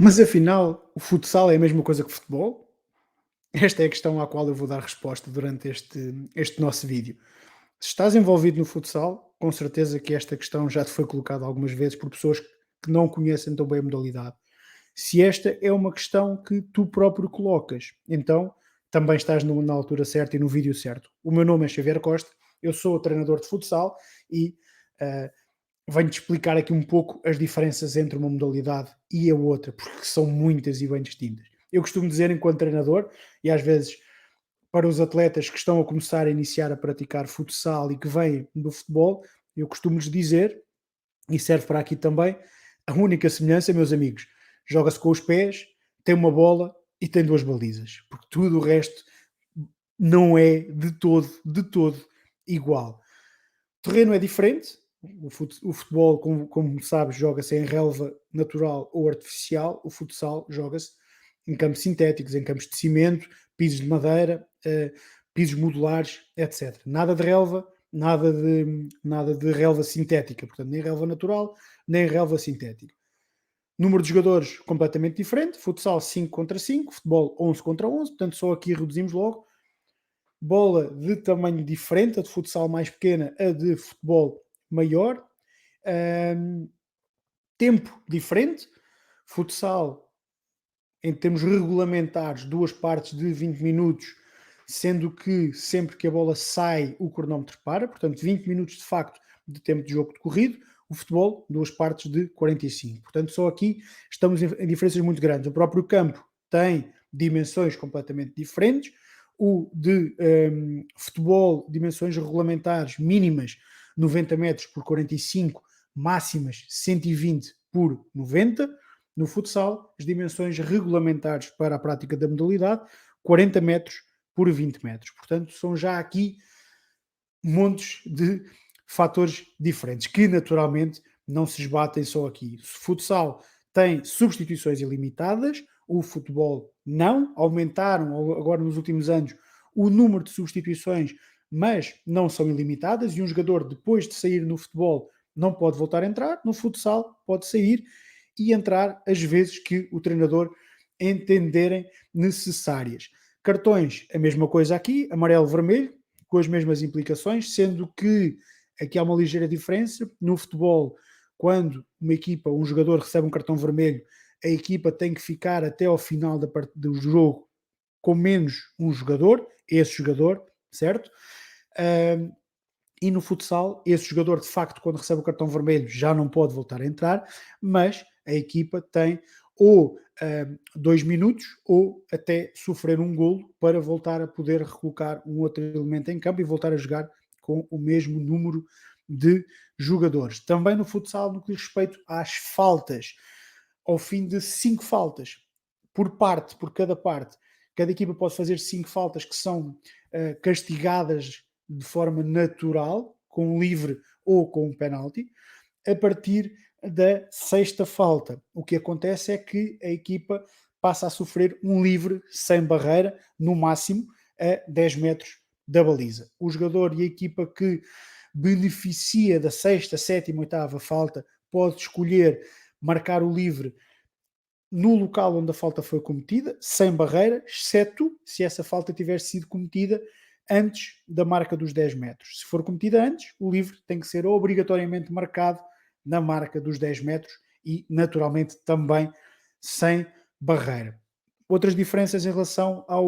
Mas afinal, o futsal é a mesma coisa que o futebol? Esta é a questão à qual eu vou dar resposta durante este nosso vídeo. Se estás envolvido no futsal, com certeza que esta questão já te foi colocada algumas vezes por pessoas que não conhecem tão bem a modalidade. Se esta é uma questão que tu próprio colocas, então também estás na altura certa e no vídeo certo. O meu nome é Xavier Costa, eu sou o treinador de futsal e ah, venho-te explicar aqui um pouco as diferenças entre uma modalidade e a outra, porque são muitas e bem distintas. Eu costumo dizer, enquanto treinador, e às vezes para os atletas que estão a começar a iniciar a praticar futsal e que vêm do futebol, eu costumo-lhes dizer, e serve para aqui também, a única semelhança, meus amigos, joga-se com os pés, tem uma bola e tem duas balizas, porque tudo o resto não é de todo igual. O terreno é diferente, o futebol, como sabes, joga-se em relva natural ou artificial, o futsal joga-se em campos sintéticos, em campos de cimento, pisos de madeira, pisos modulares, etc. Nada de relva, nada de relva sintética, portanto, nem relva natural, nem relva sintética. Número de jogadores completamente diferente, futsal 5 contra 5, futebol 11 contra 11, portanto, só aqui reduzimos logo. Bola de tamanho diferente, a de futsal mais pequena, a de futebol maior. Ahm, Tempo diferente, futsal em termos regulamentares, duas partes de 20 minutos, sendo que sempre que a bola sai, o cronómetro para, portanto, 20 minutos de facto de tempo de jogo decorrido. O futebol, duas partes de 45. Portanto, só aqui estamos em diferenças muito grandes. O próprio campo tem dimensões completamente diferentes. O de futebol, dimensões regulamentares mínimas 90 metros por 45, máximas 120 por 90. No futsal, as dimensões regulamentares para a prática da modalidade, 40 metros por 20 metros. Portanto, são já aqui montes de fatores diferentes, que naturalmente não se esbatem só aqui. O futsal tem substituições ilimitadas, o futebol não. Aumentaram agora nos últimos anos o número de substituições, mas não são ilimitadas, e um jogador, depois de sair no futebol, não pode voltar a entrar. No futsal pode sair e entrar as vezes que o treinador entenderem necessárias. Cartões, a mesma coisa aqui, amarelo-vermelho, com as mesmas implicações, sendo que aqui há uma ligeira diferença. No futebol, quando uma equipa, um jogador recebe um cartão vermelho, a equipa tem que ficar até ao final do jogo com menos um jogador, esse jogador, certo? Um, e no futsal, esse jogador, de facto, quando recebe o cartão vermelho, já não pode voltar a entrar, mas a equipa tem ou 2 minutos ou até sofrer um golo para voltar a poder recolocar um outro elemento em campo e voltar a jogar com o mesmo número de jogadores. Também no futsal, no que diz respeito às faltas, ao fim de 5 faltas por parte, por cada equipa pode fazer 5 faltas que são castigadas de forma natural, com um livre ou com um penalti, a partir da sexta falta. O que acontece é que a equipa passa a sofrer um livre sem barreira, no máximo a 10 metros da baliza. O jogador e a equipa que beneficia da sexta, sétima, oitava falta pode escolher marcar o livre no local onde a falta foi cometida, sem barreira, exceto se essa falta tiver sido cometida antes da marca dos 10 metros. Se for cometida antes, o livre tem que ser obrigatoriamente marcado na marca dos 10 metros e, naturalmente, também sem barreira. Outras diferenças em relação ao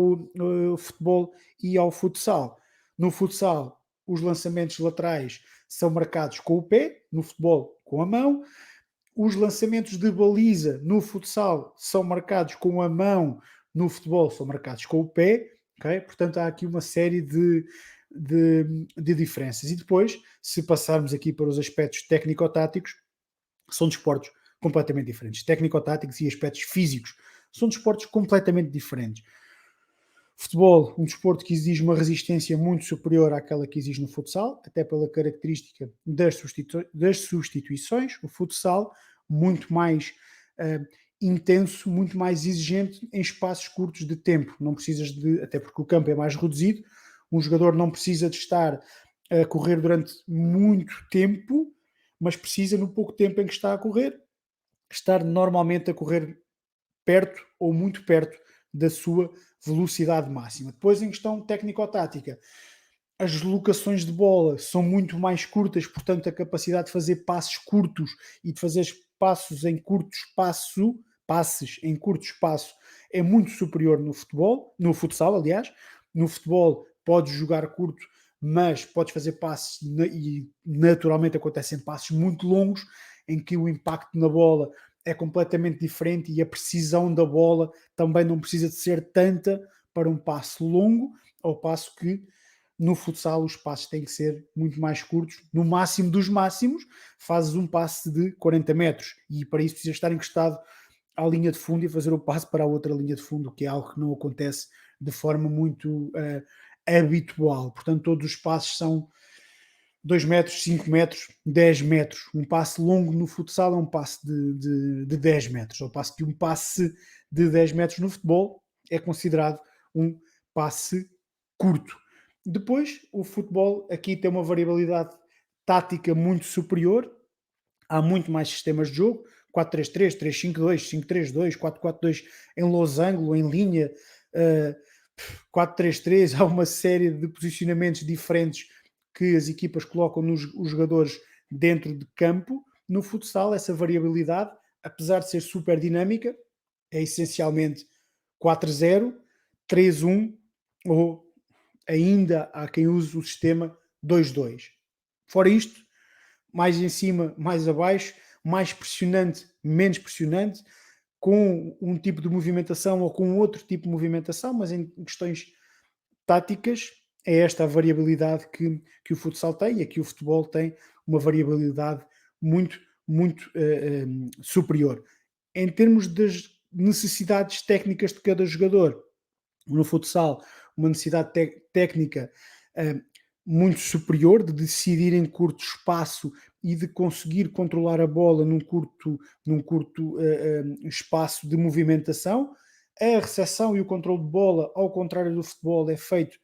futebol e ao futsal. No futsal, os lançamentos laterais são marcados com o pé, no futebol, com a mão. Os lançamentos de baliza no futsal são marcados com a mão, no futebol são marcados com o pé, ok? Portanto, há aqui uma série de diferenças. E depois, se passarmos aqui para os aspectos técnico-táticos, são desportos completamente diferentes. Técnico-táticos e aspectos físicos são desportos completamente diferentes. Futebol, um desporto que exige uma resistência muito superior àquela que exige no futsal, até pela característica das substituições. O futsal, muito mais uh, intenso, muito mais exigente em espaços curtos de tempo. Não precisas de, até porque o campo é mais reduzido, um jogador não precisa de estar a correr durante muito tempo, mas precisa, no pouco tempo em que está a correr, estar normalmente a correr perto ou muito perto da sua velocidade máxima. Depois, em questão técnico-tática, as deslocações de bola são muito mais curtas, portanto, a capacidade de fazer passos curtos e de fazer passos em curto espaço, passes em curto espaço, é muito superior no futebol, no futsal, aliás. No futebol, podes jogar curto, mas podes fazer passes e naturalmente acontecem passos muito longos, em que o impacto na bola é completamente diferente e a precisão da bola também não precisa de ser tanta para um passo longo, ao passo que no futsal os passos têm que ser muito mais curtos, no máximo dos máximos, fazes um passe de 40 metros e para isso precisas estar encostado à linha de fundo e fazer o passe para a outra linha de fundo, que é algo que não acontece de forma muito habitual. Portanto, todos os passos são 2 metros, 5 metros, 10 metros. Um passe longo no futsal é um passe de 10 metros, ao passo que um passe de 10 metros no futebol é considerado um passe curto. Depois, o futebol aqui tem uma variabilidade tática muito superior, há muito mais sistemas de jogo, 4-3-3, 3-5-2, 5-3-2, 4-4-2 em losango, em linha, uh, 4-3-3, há uma série de posicionamentos diferentes que as equipas colocam os jogadores dentro de campo. No futsal, essa variabilidade, apesar de ser super dinâmica, é essencialmente 4-0, 3-1 ou ainda há quem use o sistema 2-2. Fora isto, mais em cima, mais abaixo, mais pressionante, menos pressionante, com um tipo de movimentação ou com outro tipo de movimentação, mas em questões táticas, é esta a variabilidade que o futsal tem e aqui o futebol tem uma variabilidade muito, muito superior. Em termos das necessidades técnicas de cada jogador, no futsal, uma necessidade técnica uh, muito superior de decidir em curto espaço e de conseguir controlar a bola num curto espaço de movimentação. A recepção e o controle de bola, ao contrário do futebol, é feito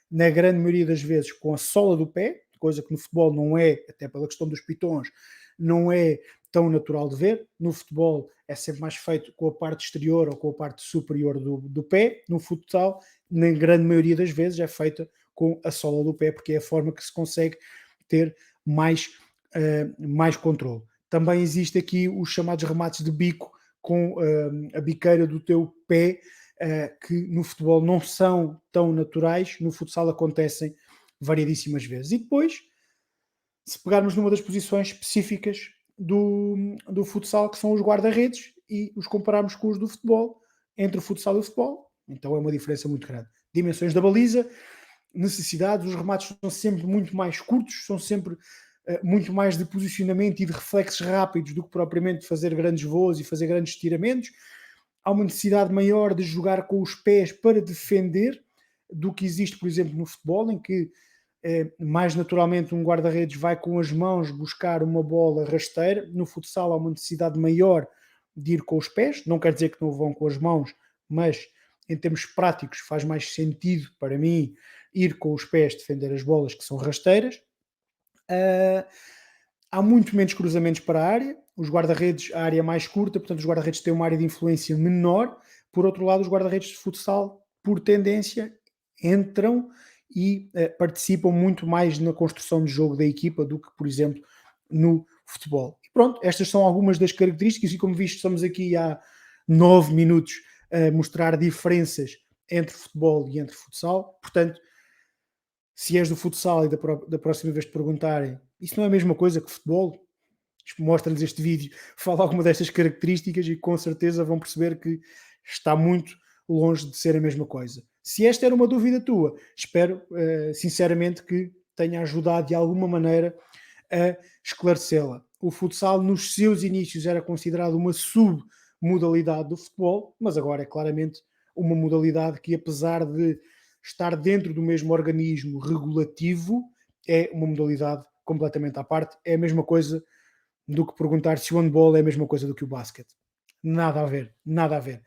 na grande maioria das vezes com a sola do pé, coisa que no futebol não é, até pela questão dos pitons, não é tão natural de ver. No futebol é sempre mais feito com a parte exterior ou com a parte superior do pé. No futsal, na grande maioria das vezes, é feita com a sola do pé, porque é a forma que se consegue ter mais controle. Também existe aqui os chamados remates de bico com a biqueira do teu pé, que no futebol não são tão naturais, no futsal acontecem variedíssimas vezes. E depois, se pegarmos numa das posições específicas do futsal, que são os guarda-redes, e os compararmos com os do futebol, entre o futsal e o futebol, então é uma diferença muito grande. Dimensões da baliza, necessidades, os remates são sempre muito mais curtos, são sempre muito mais de posicionamento e de reflexos rápidos do que propriamente de fazer grandes voos e fazer grandes estiramentos. Há uma necessidade maior de jogar com os pés para defender do que existe, por exemplo, no futebol, em que mais naturalmente um guarda-redes vai com as mãos buscar uma bola rasteira. No futsal há uma necessidade maior de ir com os pés, não quer dizer que não vão com as mãos, mas em termos práticos faz mais sentido para mim ir com os pés defender as bolas que são rasteiras. Uh, Há muito menos cruzamentos para a área, os guarda-redes, a área é mais curta, portanto os guarda-redes têm uma área de influência menor. Por outro lado, os guarda-redes de futsal, por tendência, entram e participam muito mais na construção de jogo da equipa do que, por exemplo, no futebol. E pronto, estas são algumas das características e como visto estamos aqui há 9 minutos a mostrar diferenças entre futebol e entre futsal, portanto se és do futsal e da próxima vez te perguntarem isso não é a mesma coisa que futebol, mostra-lhes este vídeo, fala alguma destas características e com certeza vão perceber que está muito longe de ser a mesma coisa. Se esta era uma dúvida tua, espero sinceramente que tenha ajudado de alguma maneira a esclarecê-la. O futsal nos seus inícios era considerado uma submodalidade do futebol, mas agora é claramente uma modalidade que apesar de estar dentro do mesmo organismo regulativo, é uma modalidade completamente à parte, é a mesma coisa do que perguntar se o handball é a mesma coisa do que o basquete. Nada a ver, nada a ver.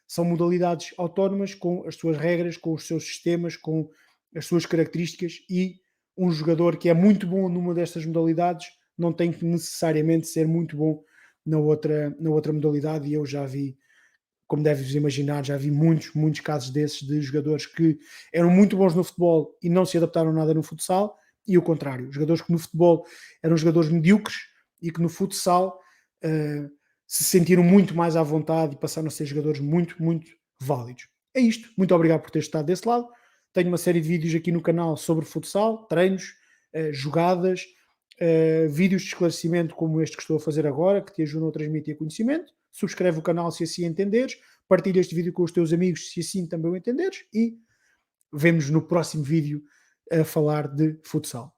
São modalidades autónomas com as suas regras, com os seus sistemas, com as suas características e um jogador que é muito bom numa destas modalidades não tem que necessariamente ser muito bom na outra modalidade e eu já vi como deves imaginar, já vi muitos, muitos casos desses de jogadores que eram muito bons no futebol e não se adaptaram nada no futsal, e o contrário, jogadores que no futebol eram jogadores medíocres e que no futsal uh, se sentiram muito mais à vontade e passaram a ser jogadores muito, muito válidos. É isto. Muito obrigado por ter estado desse lado. Tenho uma série de vídeos aqui no canal sobre futsal, treinos, jogadas, vídeos de esclarecimento como este que estou a fazer agora, que te ajudam a transmitir conhecimento. Subscreve o canal se assim entenderes, partilha este vídeo com os teus amigos se assim também o entenderes e vemos no próximo vídeo a falar de futsal.